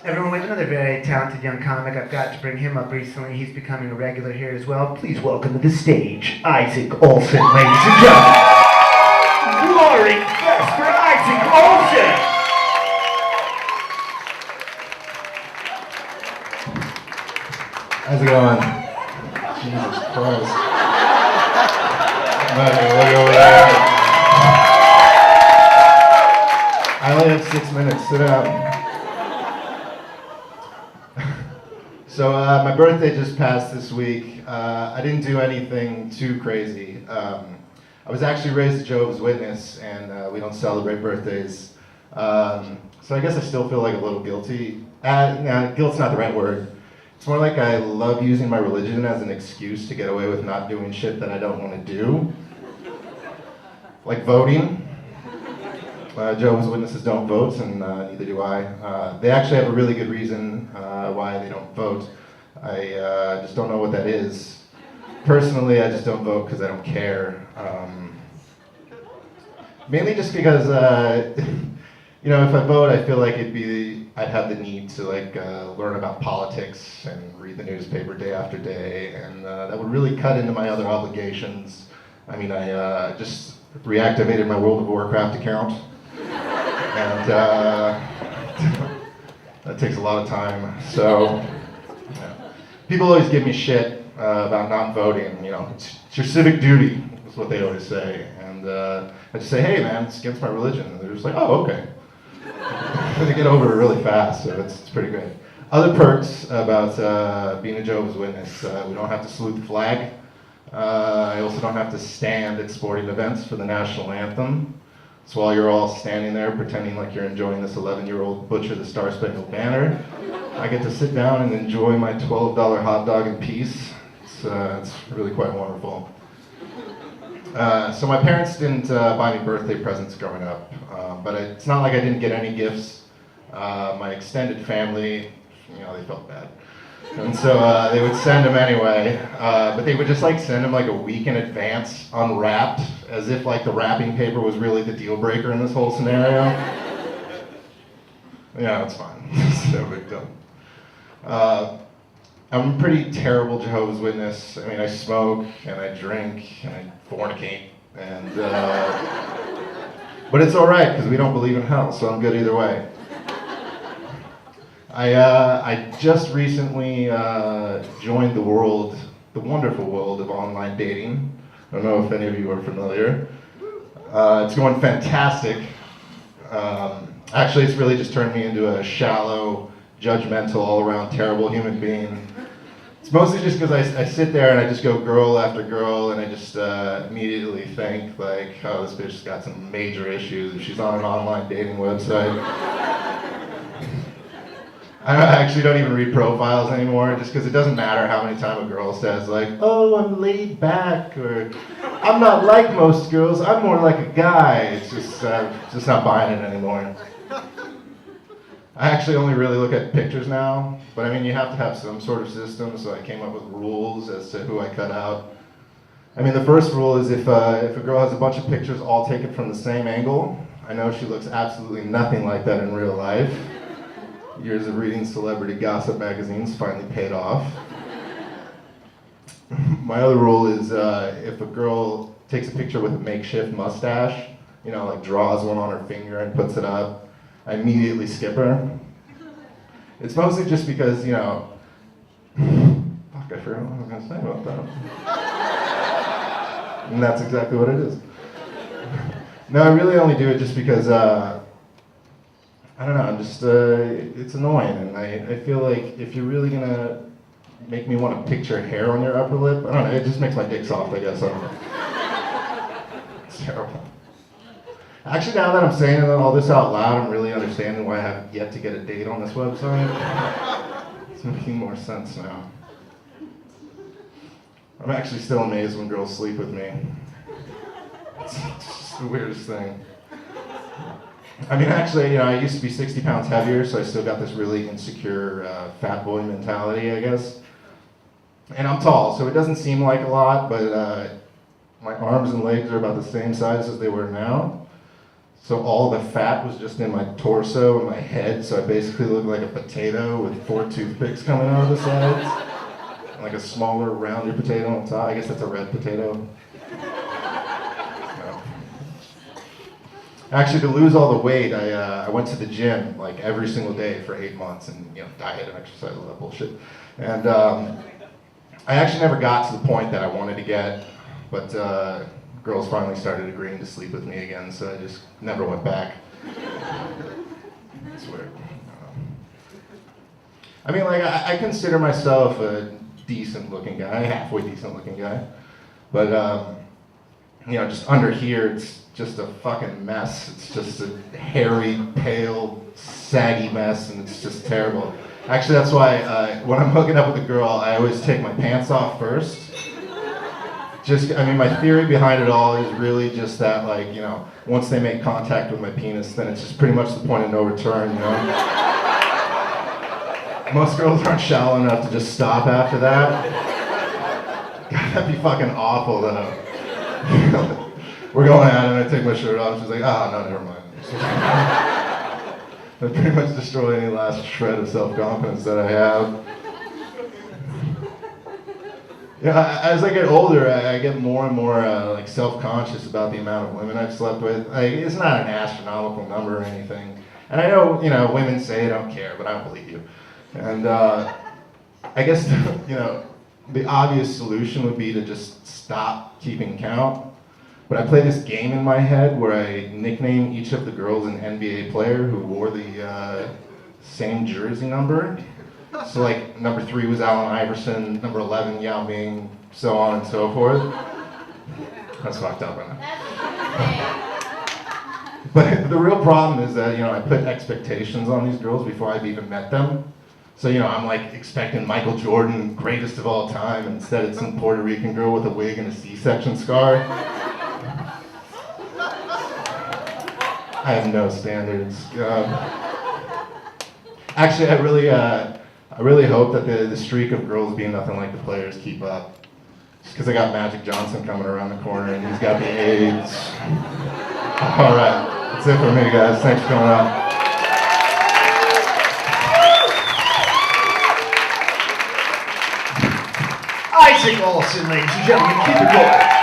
Everyone, we have another very talented young comic. I've got to bring him up recently. He's becoming a regular here as well. Please welcome to the stage, Isaac Olson, ladies and gentlemen. Roaring best for Isaac Olson! How's it going? Jesus Christ. Look over there. I only have 6 minutes. Sit down. So my birthday just passed this week. I didn't do anything too crazy. I was actually raised a Jehovah's Witness, and we don't celebrate birthdays. So I guess I still feel like a little guilty. No, guilt's not the right word. It's more like I love using my religion as an excuse to get away with not doing shit that I don't want to do. Like voting. Jehovah's Witnesses don't vote, and neither do I. They actually have a really good reason why they don't vote. I just don't know what that is. Personally, I just don't vote because I don't care. Mainly just because, you know, if I vote, I feel like I'd have the need to learn about politics and read the newspaper day after day, and that would really cut into my other obligations. I mean, I just reactivated my World of Warcraft account, and that takes a lot of time. So, yeah. People always give me shit about not voting. You know, it's your civic duty, is what they always say, and I just say, hey man, it's against my religion, and they're just like, oh, okay. They get over it really fast, so it's pretty good. Other perks about being a Jehovah's Witness: we don't have to salute the flag. I also don't have to stand at sporting events for the national anthem. So while you're all standing there pretending like you're enjoying this 11-year-old Butcher the Star Spangled Banner, I get to sit down and enjoy my $12 hot dog in peace. It's really quite wonderful. So my parents didn't buy me birthday presents growing up, but it's not like I didn't get any gifts. My extended family, you know, they felt bad. And so they would send them anyway, but they would just send them a week in advance, unwrapped, as if the wrapping paper was really the deal breaker in this whole scenario. Yeah, it's fine. It's no big deal. I'm a pretty terrible Jehovah's Witness. I mean, I smoke, and I drink, and I fornicate, and but it's all right, because we don't believe in hell, so I'm good either way. I just recently joined the wonderful world of online dating. I don't know if any of you are familiar. It's going fantastic. Actually, it's really just turned me into a shallow, judgmental, all-around terrible human being. It's mostly just because I sit there and I just go girl after girl, and I just immediately think oh, this bitch's got some major issues if she's on an online dating website. I actually don't even read profiles anymore, just because it doesn't matter how many times a girl says oh, I'm laid back, or I'm not like most girls, I'm more like a guy. It's just not buying it anymore. I actually only really look at pictures now, but I mean, you have to have some sort of system, so I came up with rules as to who I cut out. I mean, the first rule is if a girl has a bunch of pictures all taken from the same angle, I know she looks absolutely nothing like that in real life. Years of reading celebrity gossip magazines finally paid off. My other rule is if a girl takes a picture with a makeshift mustache, you know, draws one on her finger and puts it up, I immediately skip her. It's mostly just because, you know, fuck, I forgot what I was gonna say about that. And that's exactly what it is. No, I really only do it just because, I don't know, I'm just, it's annoying, and I feel like if you're really gonna make me want to picture hair on your upper lip, I don't know, it just makes my dick soft, I guess, I don't know. It's terrible. Actually, now that I'm saying all this out loud, I'm really understanding why I haven't yet to get a date on this website. It's making more sense now. I'm actually still amazed when girls sleep with me. It's just the weirdest thing. I mean, actually, you know, I used to be 60 pounds heavier, so I still got this really insecure fat boy mentality, I guess. And I'm tall, so it doesn't seem like a lot, but my arms and legs are about the same size as they were now. So all the fat was just in my torso and my head, so I basically looked like a potato with 4 toothpicks coming out of the sides. And like a smaller, rounder potato on top. I guess that's a red potato. No. Actually, to lose all the weight, I went to the gym like every single day for 8 months, and diet and exercise, all that bullshit. And I actually never got to the point that I wanted to get, but girls finally started agreeing to sleep with me again, so I just never went back. I swear. I mean, like, I consider myself a decent-looking guy, halfway decent-looking guy, but just under here, it's just a fucking mess. It's just a hairy, pale, saggy mess, and it's just terrible. Actually, that's why when I'm hooking up with a girl, I always take my pants off first. My theory behind it all is really just that, like, once they make contact with my penis, then it's just pretty much the point of no return, Most girls aren't shallow enough to just stop after that. God, that'd be fucking awful, though. We're going at it, and I take my shirt off, she's like, no, never mind. That pretty much destroy any last shred of self-confidence that I have. As I get older, I get more and more self-conscious about the amount of women I've slept with. It's not an astronomical number or anything. And I know, women say they don't care, but I don't believe you. And I guess, the obvious solution would be to just stop keeping count. But I play this game in my head where I nickname each of the girls an NBA player who wore the same jersey number. So like number 3 was Allen Iverson, number 11 Yao Ming, so on and so forth. That's fucked up, right now. But the real problem is that I put expectations on these girls before I've even met them. So I'm like expecting Michael Jordan, greatest of all time, and instead it's some Puerto Rican girl with a wig and a C-section scar. I have no standards. Actually, I really hope that the streak of girls being nothing like the players keep up. Just because I got Magic Johnson coming around the corner and he's got the AIDS. All right, that's it for me, guys. Thanks for coming out. Isaac Olson, ladies and gentlemen, keep it going.